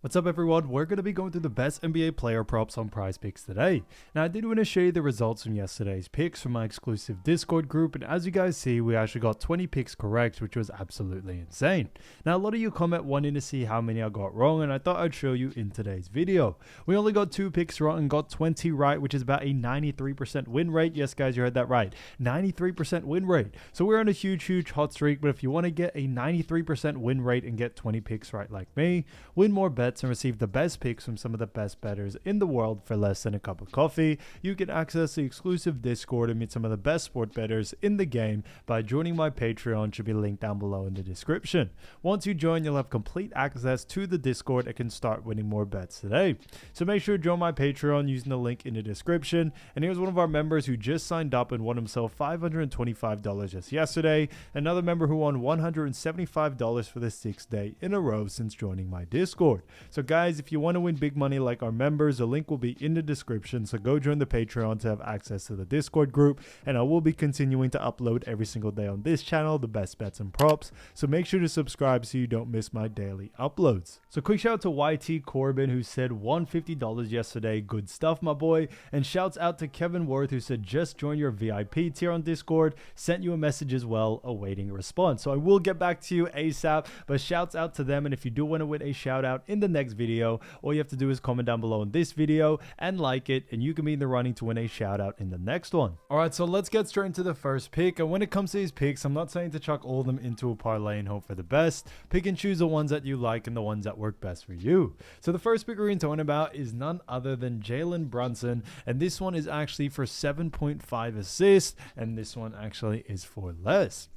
What's up everyone, we're going to be going through the best NBA player props on Prizepicks today. Now I did want to show you the results from yesterday's picks from my exclusive Discord group, and as you guys see we actually got 20 picks correct, which was absolutely insane. Now a lot of you comment wanting to see how many I got wrong, and I thought I'd show you in today's video. We only got 2 picks wrong and got 20 right, which is about a 93% win rate. Yes guys, you heard that right, 93% win rate. So we're on a huge hot streak, but if you want to get a 93% win rate and get 20 picks right like me, win more bets and receive the best picks from some of the best bettors in the world for less than a cup of coffee, you can access the exclusive Discord and meet some of the best sport bettors in the game by joining my Patreon, should be linked down below in the description. Once you join, you'll have complete access to the Discord and can start winning more bets today. So make sure to join my Patreon using the link in the description. And here's one of our members who just signed up and won himself $525 just yesterday. Another member who won $175 for the 6th day in a row since joining my Discord. So guys, if you want to win big money like our members, the link will be in the description, so go join the Patreon to have access to the Discord group, and I will be continuing to upload every single day on this channel the best bets and props, so make sure to subscribe so you don't miss my daily uploads. So quick shout out to YT Corbin who said $150 yesterday, good stuff my boy, and shouts out to Kevin Worth who said just join your VIP tier on Discord, sent you a message as well, awaiting a response. So I will get back to you ASAP, but shouts out to them, and if you do want to win a shout out in the next video, all you have to do is comment down below in this video and like it, and you can be in the running to win a shout out in the next one. Alright, so let's get straight into the first pick. And when it comes to these picks, I'm not saying to chuck all of them into a parlay and hope for the best. Pick and choose the ones that you like and the ones that work best for you. So the first pick we're going to talk about is none other than Jaylen Brunson, and this one is actually for 7.5 assists, and this one actually is for less.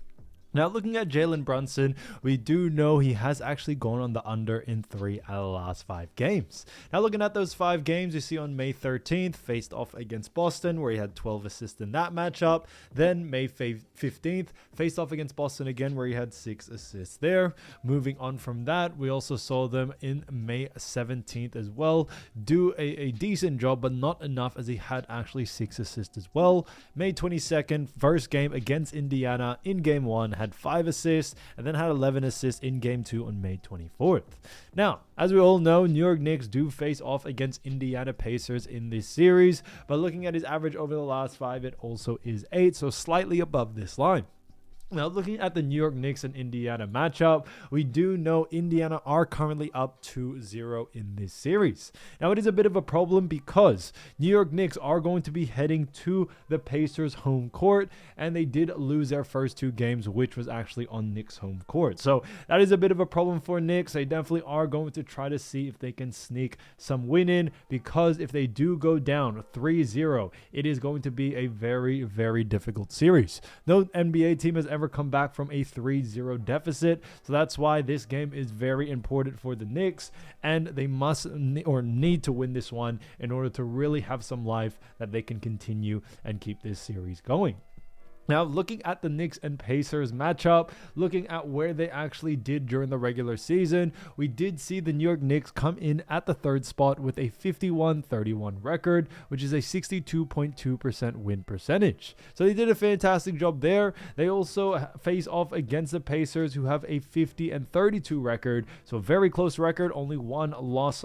Now, looking at Jaylen Brunson, we do know he has actually gone on the under in 3 out of the last 5 games. Now, looking at those 5 games, you see on May 13th, faced off against Boston, where he had 12 assists in that matchup. Then, May 15th, faced off against Boston again, where he had 6 assists there. Moving on from that, we also saw them in May 17th as well, do a decent job, but not enough, as he had actually 6 assists as well. May 22nd, first game against Indiana in Game 1, had 5 assists, and then had 11 assists in Game 2 on May 24th. Now, as we all know, New York Knicks do face off against Indiana Pacers in this series, but looking at his average over the last 5, it also is 8, so slightly above this line. Now, looking at the New York Knicks and Indiana matchup, we do know Indiana are currently up 2-0 in this series. Now, it is a bit of a problem because New York Knicks are going to be heading to the Pacers' home court, and they did lose their first 2 games, which was actually on Knicks' home court. So that is a bit of a problem for Knicks. They definitely are going to try to see if they can sneak some win in, because if they do go down 3-0, it is going to be a very difficult series. No NBA team has ever come back from a 3-0 deficit, so that's why this game is very important for the Knicks, and they must or need to win this one in order to really have some life that they can continue and keep this series going. Now, looking at the Knicks and Pacers matchup, looking at where they actually did during the regular season, we did see the New York Knicks come in at the 3rd spot with a 51-31 record, which is a 62.2% win percentage. So they did a fantastic job there. They also face off against the Pacers, who have a 50-32 record, so a very close record, only one loss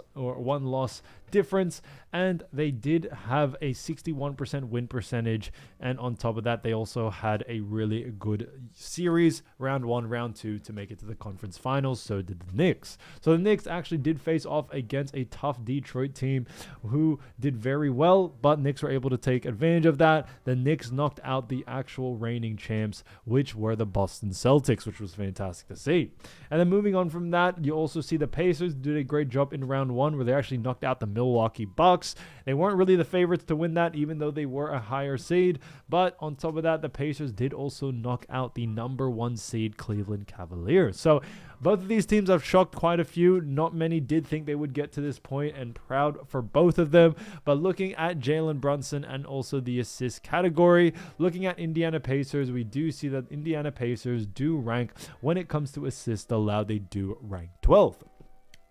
difference, and they did have a 61% win percentage, and on top of that they also had a really good series, round 1, round 2, to make it to the conference finals. So did the Knicks. So the Knicks actually did face off against a tough Detroit team who did very well, but Knicks were able to take advantage of that. The Knicks knocked out the actual reigning champs, which were the Boston Celtics, which was fantastic to see. And then moving on from that, you also see the Pacers did a great job in round 1, where they actually knocked out the Milwaukee Bucks. They weren't really the favorites to win that, even though they were a higher seed, but on top of that, the Pacers did also knock out the number 1 seed Cleveland Cavaliers. So both of these teams have shocked quite a few. Not many did think they would get to this point, and proud for both of them. But looking at Jaylen Brunson and also the assist category, looking at Indiana Pacers, we do see that Indiana Pacers do rank, when it comes to assists allowed, they do rank 12th.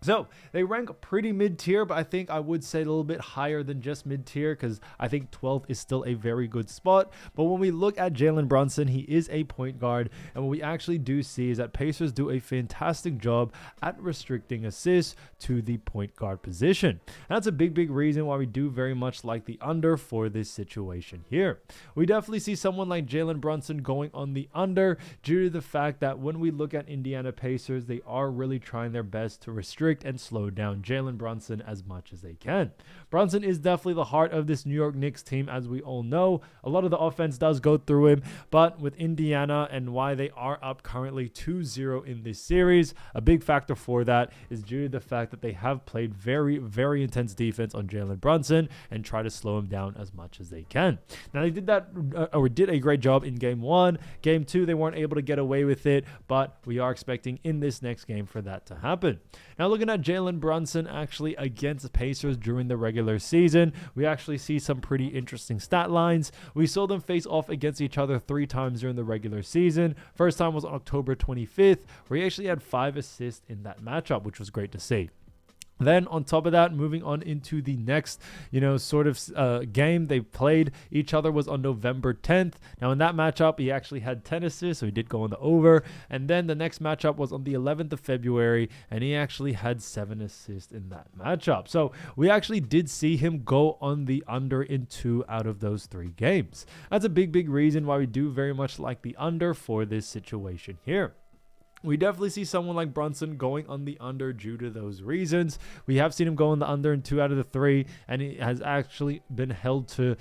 So they rank pretty mid-tier, but I think I would say a little bit higher than just mid-tier because I think 12th is still a very good spot. But when we look at Jaylen Brunson, he is a point guard. And what we actually do see is that Pacers do a fantastic job at restricting assists to the point guard position. And that's a big reason why we do very much like the under for this situation here. We definitely see someone like Jaylen Brunson going on the under due to the fact that when we look at Indiana Pacers, they are really trying their best to restrict and slow down Jaylen Brunson as much as they can. Brunson is definitely the heart of this New York Knicks team, as we all know. A lot of the offense does go through him, but with Indiana and why they are up currently 2-0 in this series, a big factor for that is due to the fact that they have played very intense defense on Jaylen Brunson and try to slow him down as much as they can. Now they did that, or did a great job in game 1. Game 2, they weren't able to get away with it, but we are expecting in this next game for that to happen. Now looking at Jaylen Brunson actually against the Pacers during the regular season, we actually see some pretty interesting stat lines. We saw them face off against each other 3 times during the regular season. First time was on October 25th, where he actually had 5 assists in that matchup, which was great to see. Then on top of that, moving on into the next, game they played each other was on November 10th. Now in that matchup, he actually had 10 assists, so he did go on the over. And then the next matchup was on the 11th of February, and he actually had 7 assists in that matchup. So we actually did see him go on the under in 2 out of those 3 games. That's a big reason why we do very much like the under for this situation here. We definitely see someone like Brunson going on the under due to those reasons. We have seen him go on the under in 2 out of the 3, and he has actually been held to,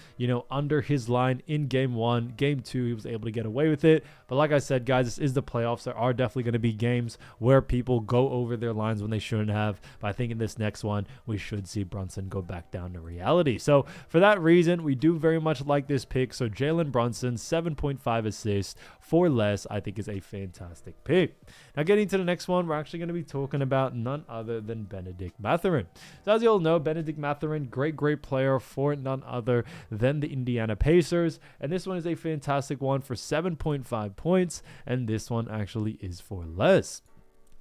under his line in game 1. Game 2, he was able to get away with it. But like I said, guys, this is the playoffs. There are definitely going to be games where people go over their lines when they shouldn't have. But I think in this next one, we should see Brunson go back down to reality. So for that reason, we do very much like this pick. So Jaylen Brunson, 7.5 assists for less, I think is a fantastic pick. Now getting to the next one, we're actually going to be talking about none other than Benedict Matan. So as you all know, Benedict Matan, great player for none other than the Indiana Pacers. And this one is a fantastic one for 7.5 points. And this one actually is for less.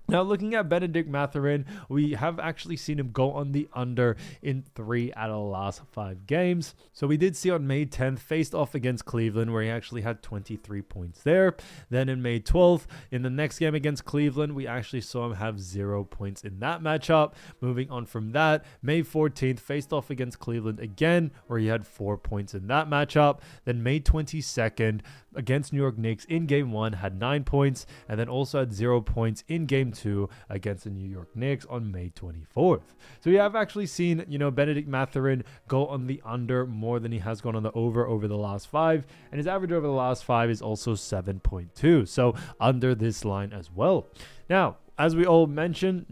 Now, looking at Benedict Matan, we have actually seen him go on the under in 3 out of the last 5 games. So we did see on May 10th, faced off against Cleveland, where he actually had 23 points there. Then in May 12th, in the next game against Cleveland, we actually saw him have 0 points in that matchup. Moving on from that, May 14th, faced off against Cleveland again, where he had 4 points in that matchup. Then May 22nd, against New York Knicks in game 1, had 9 points, and then also had 0 points in game 2 against the New York Knicks on May 24th. So we have actually seen, Benedict Matan go on the under more than he has gone on the over the last 5, and his average over the last 5 is also 7.2, so under this line as well. Now, as we all mentioned,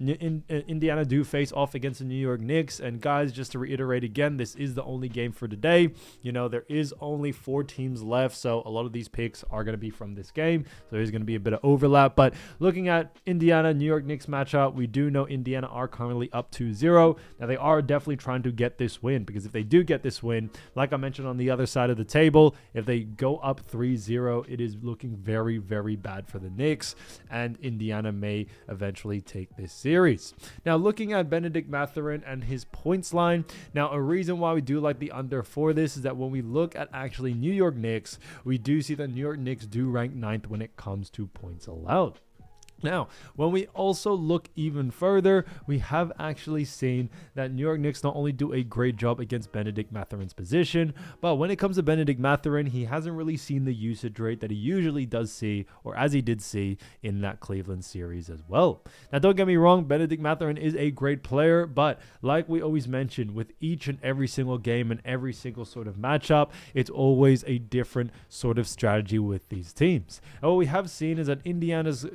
Indiana do face off against the New York Knicks. And guys, just to reiterate again, this is the only game for today. There is only 4 teams left, so a lot of these picks are going to be from this game. So there's going to be a bit of overlap. But looking at Indiana, New York Knicks matchup, we do know Indiana are currently up 2-0. Now, they are definitely trying to get this win, because if they do get this win, like I mentioned on the other side of the table, if they go up 3-0, it is looking very bad for the Knicks, and Indiana may eventually take this series. Now, looking at Benedict Matan and his points line, now a reason why we do like the under for this is that when we look at actually New York Knicks, we do see that New York Knicks do rank 9th when it comes to points allowed. Now, when we also look even further, we have actually seen that New York Knicks not only do a great job against Benedict Matan's position, but when it comes to Benedict Matan, he hasn't really seen the usage rate that he usually does see, or as he did see in that Cleveland series as well. Now, don't get me wrong, Benedict Matan is a great player, but like we always mention, with each and every single game and every single sort of matchup, it's always a different sort of strategy with these teams. And what we have seen is that Indiana's,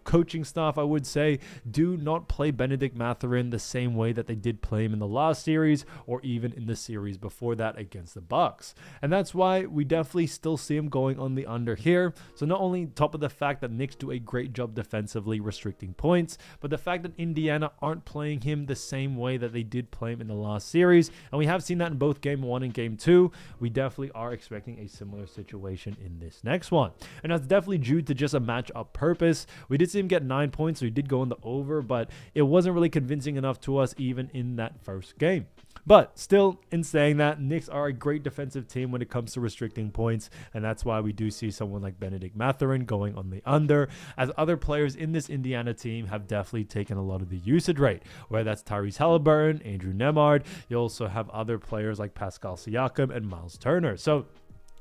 coaching staff, I would say, do not play Benedict Matan the same way that they did play him in the last series or even in the series before that against the Bucks. And that's why we definitely still see him going on the under here. So not only top of the fact that Knicks do a great job defensively restricting points, but the fact that Indiana aren't playing him the same way that they did play him in the last series. And we have seen that in both game 1 and game 2. We definitely are expecting a similar situation in this next one. And that's definitely due to just a matchup purpose. We did see see him get 9 points, so he did go on the over, but it wasn't really convincing enough to us even in that first game. But still, in saying that, Knicks are a great defensive team when it comes to restricting points, and that's why we do see someone like Benedict Matan going on the under, as other players in this Indiana team have definitely taken a lot of the usage rate, whether that's Tyrese Halliburton, Andrew Nemard. You also have other players like Pascal Siakam and Miles Turner. So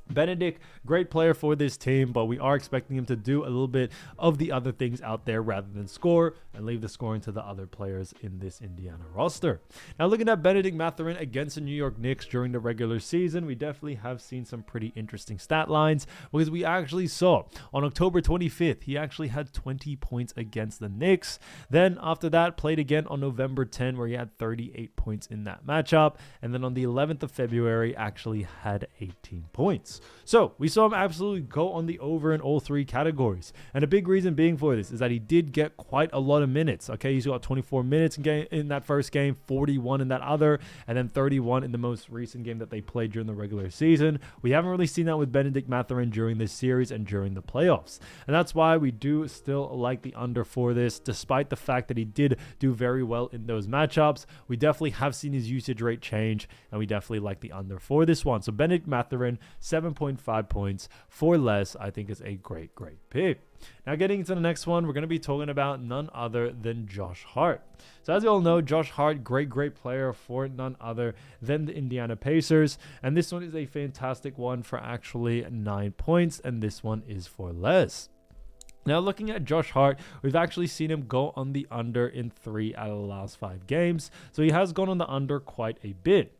Benedict, great player for this team, but we are expecting him to do a little bit of the other things out there rather than score and leave the scoring to the other players in this Indiana roster. Now, looking at Benedict Matan against the New York Knicks during the regular season, we definitely have seen some pretty interesting stat lines, because we actually saw on October 25th, he actually had 20 points against the Knicks. Then after that, played again on November 10, where he had 38 points in that matchup. And then on the 11th of February, actually had 18 points. So we saw him absolutely go on the over in all three categories. And a big reason being for this is that he did get quite a lot of minutes. Okay, he's got 24 minutes in that first game, 41 in that other, and then 31 in the most recent game that they played during the regular season. We haven't really seen that with Benedict Matan during this series and during the playoffs. And that's why we do still like the under for this, despite the fact that he did do very well in those matchups. We definitely have seen his usage rate change, and we definitely like the under for this one. So Benedict Matan, 7.5 points for less, I think is a great pick. Now, getting into the next one, we're going to be talking about none other than Josh Hart. So as you all know, Josh Hart, great player for none other than the Indiana Pacers. And this one is a fantastic one for actually 9 points, and this one is for less. Now, looking at Josh Hart, we've actually seen him go on the under in 3 out of the last 5 games. So he has gone on the under quite a bit.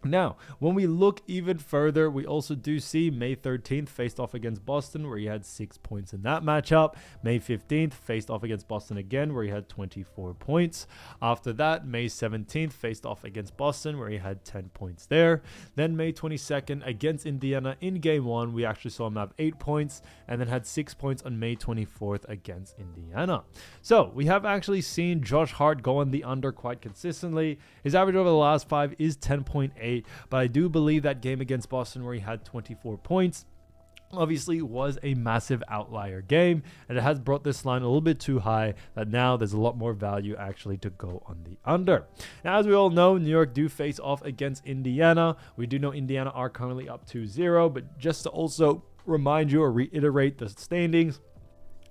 Now, when we look even further, we also do see May 13th faced off against Boston, where he had 6 points in that matchup. May 15th faced off against Boston again, where he had 24 points. After that, May 17th faced off against Boston, where he had 10 points there. Then May 22nd against Indiana in game 1, we actually saw him have 8 points, and then had 6 points on May 24th against Indiana. So we have actually seen Josh Hart go on the under quite consistently. His average over the last 5 is 10.8. But I do believe that game against Boston, where he had 24 points, obviously was a massive outlier game, and it has brought this line a little bit too high, that now there's a lot more value actually to go on the under. Now, as we all know, New York do face off against Indiana. We do know Indiana are currently up 2-0, but just to also remind you or reiterate the standings,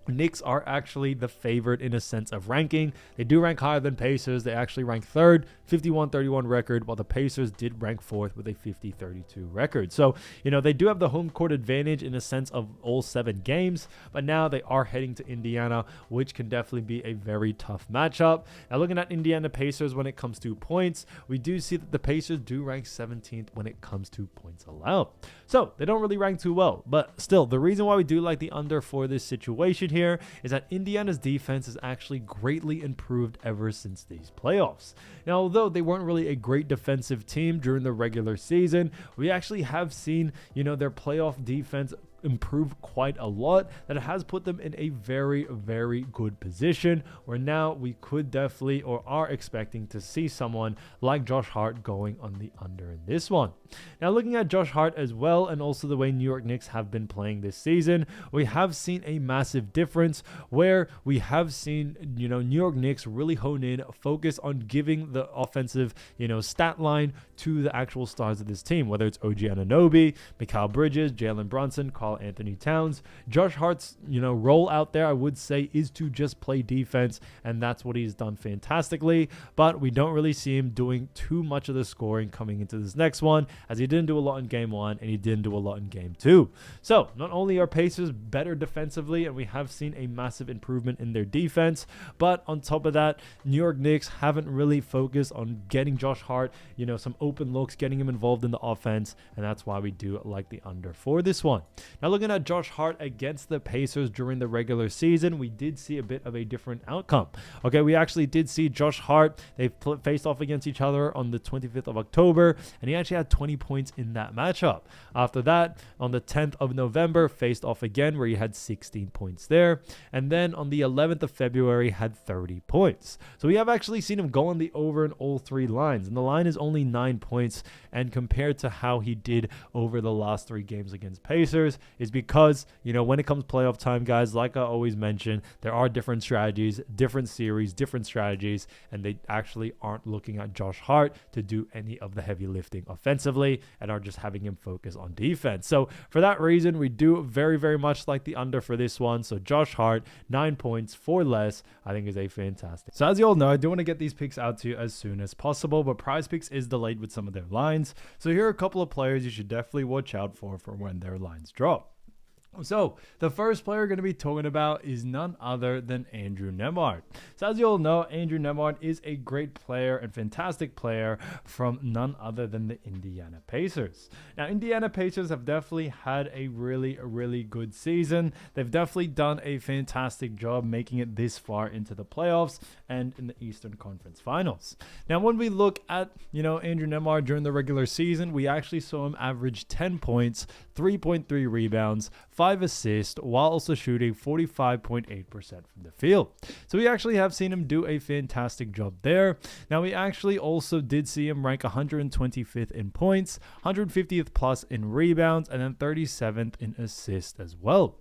Knicks are actually the favorite in a sense of ranking. They do rank higher than Pacers. They actually rank 3rd, 51-31 record, while the Pacers did rank 4th with a 50-32 record. So, they do have the home court advantage in a sense of all 7 games, but now they are heading to Indiana, which can definitely be a very tough matchup. Now, looking at Indiana Pacers when it comes to points, we do see that the Pacers do rank 17th when it comes to points allowed. So, they don't really rank too well, but still, the reason why we do like the under for this situation here is that Indiana's defense has actually greatly improved ever since these playoffs. Now, although they weren't really a great defensive team during the regular season, we actually have seen, their playoff defense improve quite a lot, that it has put them in a very good position, where now we could definitely or are expecting to see someone like Josh Hart going on the under in this one. Now, looking at Josh Hart as well, and also the way New York Knicks have been playing this season, we have seen a massive difference, where we have seen New York Knicks really hone in, focus on giving the offensive stat line to the actual stars of this team, whether it's OG Anunoby, Mikal Bridges, Jaylen Brunson, Anthony Towns. Josh Hart's role out there, I would say, is to just play defense, and that's what he's done fantastically. But we don't really see him doing too much of the scoring coming into this next one, as he didn't do a lot in game 1 and he didn't do a lot in game 2. So not only are Pacers better defensively, and we have seen a massive improvement in their defense, but on top of that, New York Knicks haven't really focused on getting Josh Hart some open looks, getting him involved in the offense, and that's why we do like the under for this one. Now, looking at Josh Hart against the Pacers during the regular season, we did see a bit of a different outcome. Okay, we actually did see Josh Hart, they faced off against each other on the 25th of October, and he actually had 20 points in that matchup. After that, on the 10th of November, faced off again, where he had 16 points there, and then on the 11th of February, had 30 points. So we have actually seen him go on the over in all 3 lines, and the line is only 9 points, and compared to how he did over the last 3 games against Pacers, is because, when it comes playoff time, guys, like I always mention, there are different strategies, different series, different strategies, and they actually aren't looking at Josh Hart to do any of the heavy lifting offensively and are just having him focus on defense. So for that reason, we do very, very much like the under for this one. So Josh Hart, 9 points for less, I think is a fantastic. So as you all know, I do want to get these picks out to you as soon as possible, but Prizepicks is delayed with some of their lines. So here are a couple of players you should definitely watch out for when their lines drop. So the first player we're going to be talking about is none other than Andrew Nemard. So as you all know, Andrew Nemard is a great player and fantastic player from none other than the Indiana Pacers. Now, Indiana Pacers have definitely had a really, really good season. They've definitely done a fantastic job making it this far into the playoffs and in the Eastern Conference Finals. Now, when we look at, Andrew Nemard during the regular season, we actually saw him average 10 points, 3.3 rebounds, 5 assists, while also shooting 45.8% from the field. So we actually have seen him do a fantastic job there. Now, we actually also did see him rank 125th in points, 150th plus in rebounds, and then 37th in assists as well.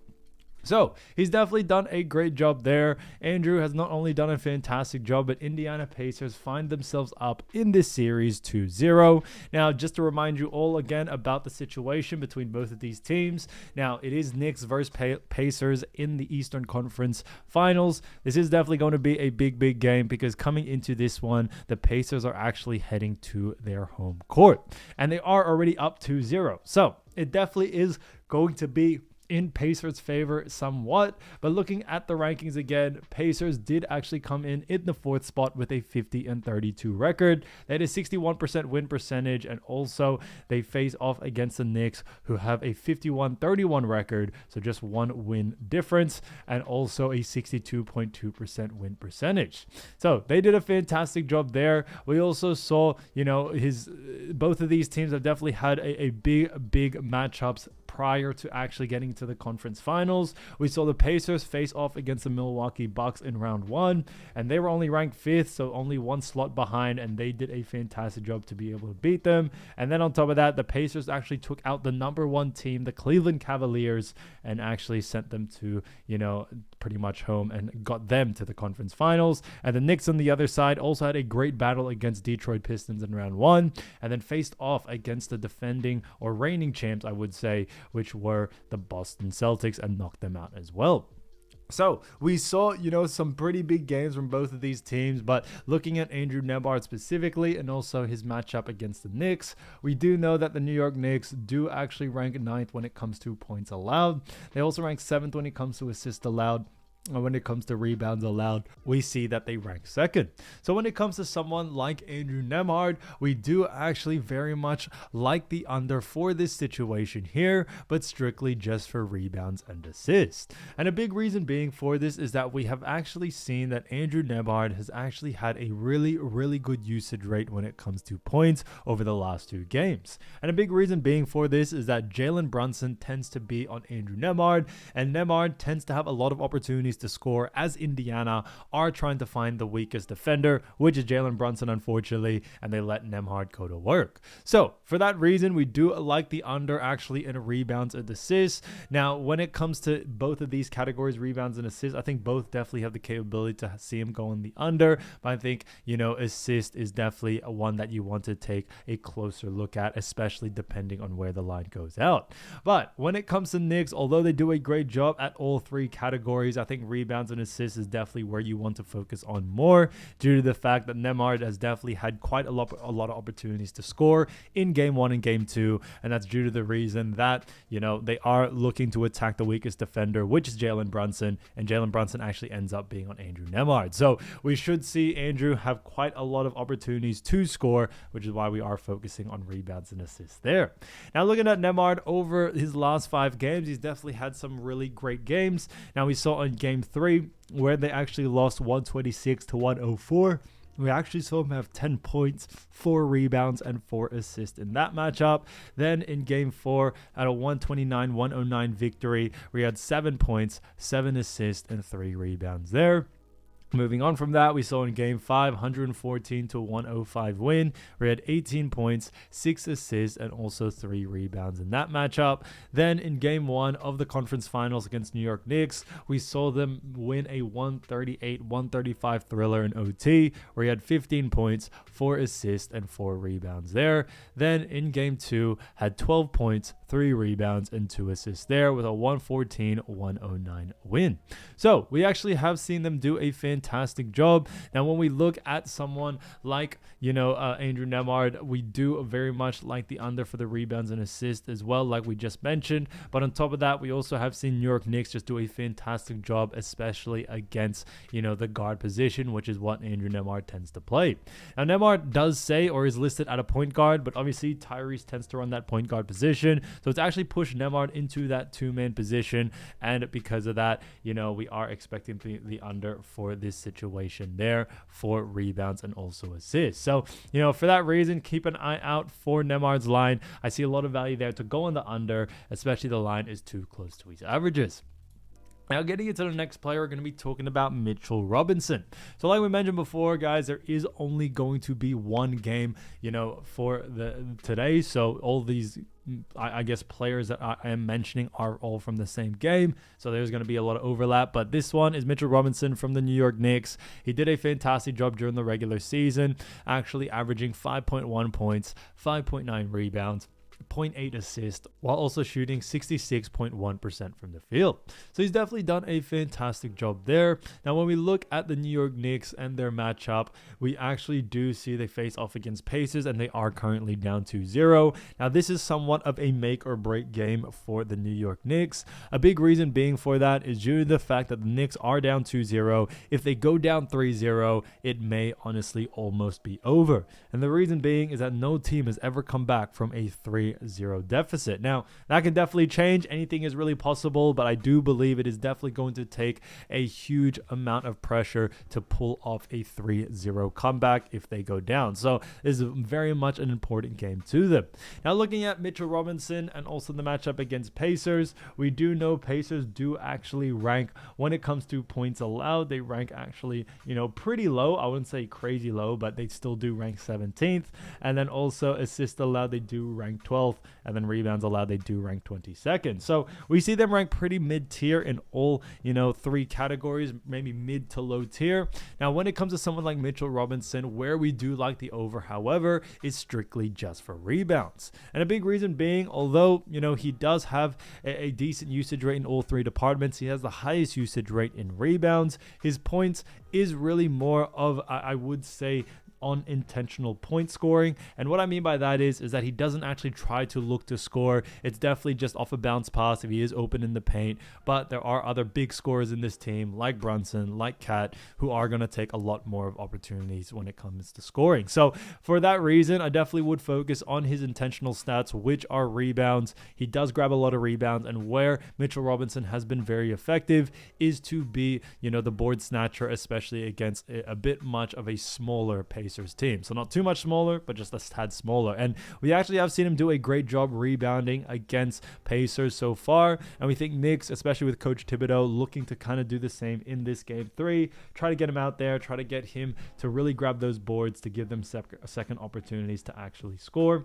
So he's definitely done a great job there. Andrew has not only done a fantastic job, but Indiana Pacers find themselves up in this series 2-0. Now, just to remind you all again about the situation between both of these teams. Now, it is Knicks versus Pacers in the Eastern Conference Finals. This is definitely going to be a big, big game because coming into this one, the Pacers are actually heading to their home court. And they are already up 2-0. So it definitely is going to be in Pacers' favor somewhat, but looking at the rankings again, Pacers did actually come in the 4th spot with a 50-32 record. They had a 61% win percentage, and also they face off against the Knicks, who have a 51-31 record, so just 1 win difference, and also a 62.2% win percentage. So they did a fantastic job there. We also saw, both of these teams have definitely had a big matchups prior to actually getting to the conference finals. We saw the Pacers face off against the Milwaukee Bucks in round 1, and they were only ranked 5th, so only 1 slot behind, and they did a fantastic job to be able to beat them. And then on top of that, the Pacers actually took out the number 1 team, the Cleveland Cavaliers, and actually sent them to, pretty much home and got them to the conference finals. And the Knicks on the other side also had a great battle against Detroit Pistons in round 1, and then faced off against the defending or reigning champs, I would say, which were the Boston Celtics, and knocked them out as well. So we saw, some pretty big games from both of these teams, but looking at Andrew Nemard specifically and also his matchup against the Knicks, we do know that the New York Knicks do actually rank 9th when it comes to points allowed. They also rank 7th when it comes to assists allowed. And when it comes to rebounds allowed, we see that they rank 2nd. So when it comes to someone like Andrew Nemard, we do actually very much like the under for this situation here, but strictly just for rebounds and assists. And a big reason being for this is that we have actually seen that Andrew Nemard has actually had a really, really good usage rate when it comes to points over the last 2 games. And a big reason being for this is that Jaylen Brunson tends to be on Andrew Nemard, and Nemard tends to have a lot of opportunities to score as Indiana are trying to find the weakest defender, which is Jaylen Brunson, unfortunately, and they let Nemard go to work. So for that reason, we do like the under actually in rebounds and assists. Now, when it comes to both of these categories, rebounds and assists, I think both definitely have the capability to see him go in the under, but I think, assist is definitely one that you want to take a closer look at, especially depending on where the line goes out. But when it comes to Knicks, although they do a great job at all 3 categories, I think rebounds and assists is definitely where you want to focus on more, due to the fact that Nemard has definitely had quite a lot of opportunities to score in game 1 and game 2, and that's due to the reason that they are looking to attack the weakest defender, which is Jaylen Brunson, and Jaylen Brunson actually ends up being on Andrew Nemard. So we should see Andrew have quite a lot of opportunities to score, which is why we are focusing on rebounds and assists there. Now, looking at Nemard over his last 5 games, he's definitely had some really great games. Now, we saw in game 3 where they actually lost 126-104. We actually saw him have 10 points, 4 rebounds, and 4 assists in that matchup. Then in game 4, at a 129-109 victory, we had 7 points, 7 assists, and 3 rebounds there. Moving on from that, we saw in game 5, 114 to 105 win. We had 18 points, 6 assists, and also 3 rebounds in that matchup. Then in game 1 of the conference finals against New York Knicks, we saw them win a 138-135 thriller in OT, where he had 15 points, 4 assists, and 4 rebounds there. Then in game 2, had 12 points, 3 rebounds, and 2 assists there with a 114-109 win. So we actually have seen them do a fantastic job. Now, when we look at someone like, Andrew Nemard, we do very much like the under for the rebounds and assists as well, like we just mentioned. But on top of that, we also have seen New York Knicks just do a fantastic job, especially against, the guard position, which is what Andrew Nemard tends to play. Now, Nemard does say, or is listed at a point guard, but obviously Tyrese tends to run that point guard position. So it's actually pushed Nemard into that two-man position. And because of that, we are expecting the under for this situation there for rebounds and also assists. So, for that reason, keep an eye out for Nemard's line. I see a lot of value there to go on the under, especially the line is too close to his averages. Now, getting into the next player, we're going to be talking about Mitchell Robinson. So like we mentioned before, guys, there is only going to be one game, for today. So all these, I guess, players that I am mentioning are all from the same game. So there's going to be a lot of overlap. But this one is Mitchell Robinson from the New York Knicks. He did a fantastic job during the regular season, actually averaging 5.1 points, 5.9 rebounds, 0.8 assist, while also shooting 66.1% from the field. So he's definitely done a fantastic job there. Now, when we look at the New York Knicks and their matchup, we actually do see they face off against Pacers, and they are currently down 2-0. Now, this is somewhat of a make or break game for the New York Knicks. A big reason being for that is due to the fact that the Knicks are down 2-0. If they go down 3-0, it may honestly almost be over. And the reason being is that no team has ever come back from a 3-0 deficit. Now, that can definitely change. Anything is really possible, but I do believe it is definitely going to take a huge amount of pressure to pull off a 3-0 comeback if they go down. So this is very much an important game to them. Now, looking at Mitchell Robinson and also the matchup against Pacers, we do know Pacers do actually rank when it comes to points allowed. They rank actually, pretty low. I wouldn't say crazy low, but they still do rank 17th. And then also assists allowed, they do rank 12th. And then rebounds allowed, they do rank 22nd. So we see them rank pretty mid-tier in all, 3 categories, maybe mid to low tier. Now, when it comes to someone like Mitchell Robinson, where we do like the over, however, is strictly just for rebounds. And a big reason being, although, he does have a decent usage rate in all 3 departments, he has the highest usage rate in rebounds. His points is really more of, I would say, unintentional point scoring. And what I mean by that is that he doesn't actually try to look to score. It's definitely just off a bounce pass if he is open in the paint. But there are other big scorers in this team like Brunson, like Cat, who are going to take a lot more of opportunities when it comes to scoring. So for that reason, I definitely would focus on his intentional stats, which are rebounds. He does grab a lot of rebounds, and where Mitchell Robinson has been very effective is to be, the board snatcher, especially against a bit much of a smaller Pacers team. So not too much smaller, but just a tad smaller. And we actually have seen him do a great job rebounding against Pacers so far. And we think Knicks, especially with Coach Thibodeau, looking to kind of do the same in this game 3. Try to get him out there, try to get him to really grab those boards to give them second opportunities to actually score.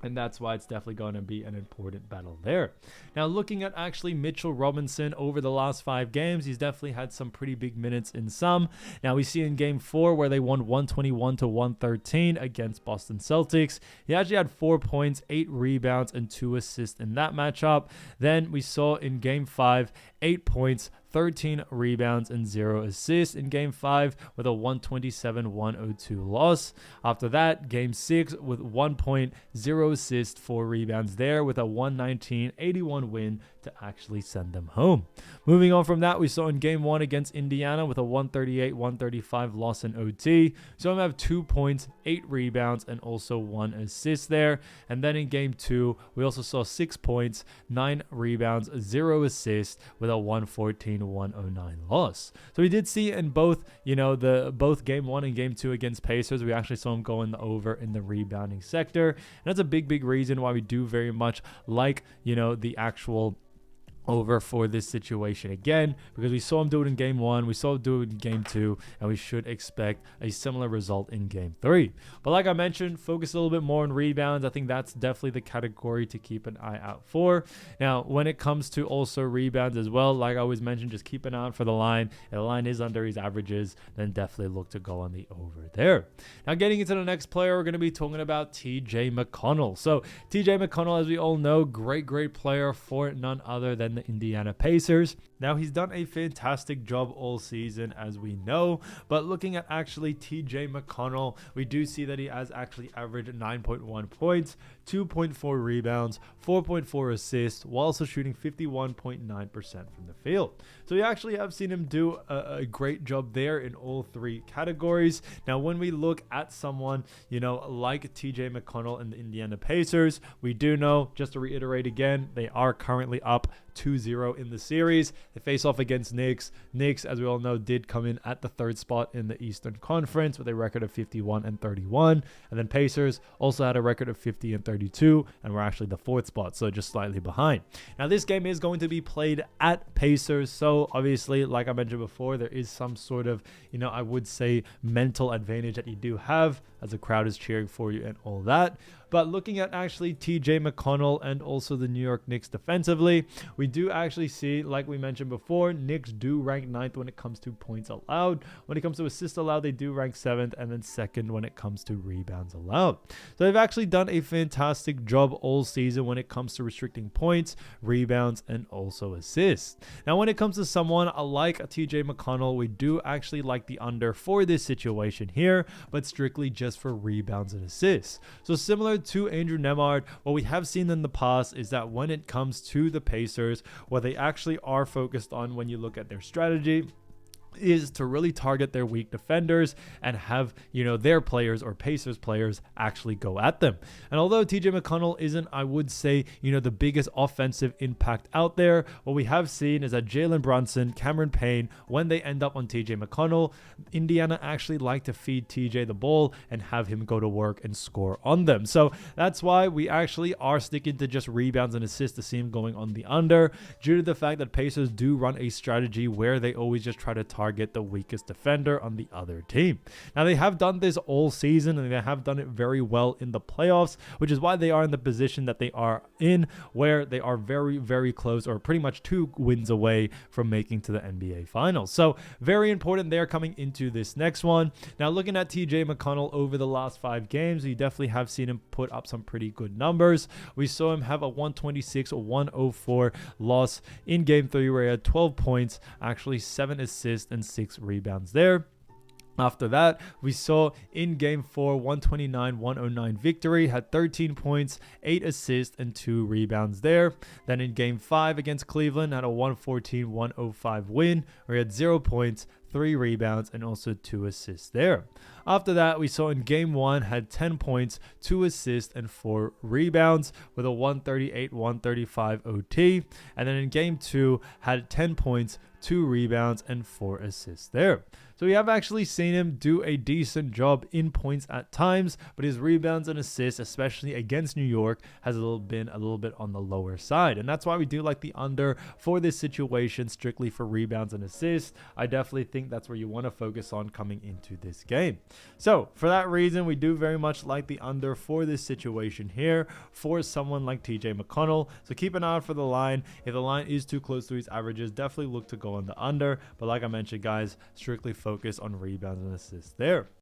And that's why it's definitely going to be an important battle there. Now, looking at actually Mitchell Robinson over the last 5 games, he's definitely had some pretty big minutes in some. Now, we see in game 4 where they won 121 to 113 against Boston Celtics. He actually had 4 points, 8 rebounds, and 2 assists in that matchup. Then we saw in game 5, 8 points, 13 rebounds, and 0 assists in game 5 with a 127-102 loss. After that, game 6 with 1 point, 0 assists, 4 rebounds there with a 119-81 win to actually send them home. Moving on from that, we saw in game 1 against Indiana with a 138-135 loss in OT. So I'm have 2 points, 8 rebounds, and also 1 assist there. And then in game 2, we also saw 6 points, 9 rebounds, 0 assists with a 114-109 loss. So we did see in both, both game 1 and game 2 against Pacers, we actually saw him go in the over in the rebounding sector. And that's a big reason why we do very much like, the actual over for this situation again, because we saw him do it in game 1, we saw him do it in game 2, and we should expect a similar result in game 3. But like I mentioned, focus a little bit more on rebounds. I think that's definitely the category to keep an eye out for. Now, when it comes to also rebounds as well, like I always mentioned, just keep an eye out for the line. If the line is under his averages, then definitely look to go on the over there. Now, getting into the next player, we're going to be talking about TJ McConnell. So TJ McConnell, as we all know, great player for none other than the Indiana Pacers. Now, he's done a fantastic job all season, as we know, but looking at actually TJ McConnell, we do see that he has actually averaged 9.1 points, 2.4 rebounds, 4.4 assists, while also shooting 51.9% from the field. So we actually have seen him do a great job there in all 3 categories. Now, when we look at someone, like TJ McConnell and the Indiana Pacers, we do know, just to reiterate again, they are currently up 2-0 in the series. They face off against Knicks. Knicks, as we all know, did come in at the 3rd spot in the Eastern Conference with a record of 51-31. And then Pacers also had a record of 50-32 and were actually the 4th spot, so just slightly behind. Now, this game is going to be played at Pacers, so obviously, like I mentioned before, there is some sort of, I would say mental advantage that you do have as the crowd is cheering for you and all that. But looking at actually TJ McConnell and also the New York Knicks defensively, we do actually see, like we mentioned before, Knicks do rank 9th when it comes to points allowed. When it comes to assists allowed, they do rank 7th, and then 2nd when it comes to rebounds allowed. So they've actually done a fantastic job all season when it comes to restricting points, rebounds, and also assists. Now, when it comes to someone like TJ McConnell, we do actually like the under for this situation here, but strictly just for rebounds and assists. So similar to Andrew Nemard, what we have seen in the past is that when it comes to the Pacers, what they actually are focused on when you look at their strategy is to really target their weak defenders and have, their players or Pacers players actually go at them. And although TJ McConnell isn't, I would say, the biggest offensive impact out there, what we have seen is that Jaylen Brunson, Cameron Payne, when they end up on TJ McConnell, Indiana actually like to feed TJ the ball and have him go to work and score on them. So that's why we actually are sticking to just rebounds and assists to see him going on the under, due to the fact that Pacers do run a strategy where they always just try to target the weakest defender on the other team. Now, they have done this all season, and they have done it very well in the playoffs, which is why they are in the position that they are in, where they are very close, or pretty much 2 wins away from making to the NBA Finals. So very important there coming into this next one. Now, looking at TJ McConnell over the last 5 games, we definitely have seen him put up some pretty good numbers. We saw him have a 126-104 loss in game 3, where he had 12 points, actually 7 assists, and 6 rebounds there. After that, we saw in game 4, 129-109 victory, had 13 points, 8 assists, and 2 rebounds there. Then in game 5 against Cleveland, had a 114-105 win, where he had 0 points, 3 rebounds, and also 2 assists there. After that, we saw in game 1 had 10 points, 2 assists, and 4 rebounds with a 138-135 OT. And then in game 2 had 10 points, 2 rebounds, and 4 assists there. So we have actually seen him do a decent job in points at times, but his rebounds and assists, especially against New York, has been a little bit on the lower side. And that's why we do like the under for this situation, strictly for rebounds and assists. I definitely think that's where you want to focus on coming into this game. So for that reason, we do very much like the under for this situation here for someone like TJ McConnell. So keep an eye out for the line. If the line is too close to his averages, definitely look to go on the under. But like I mentioned, guys, strictly focus on rebounds and assists there.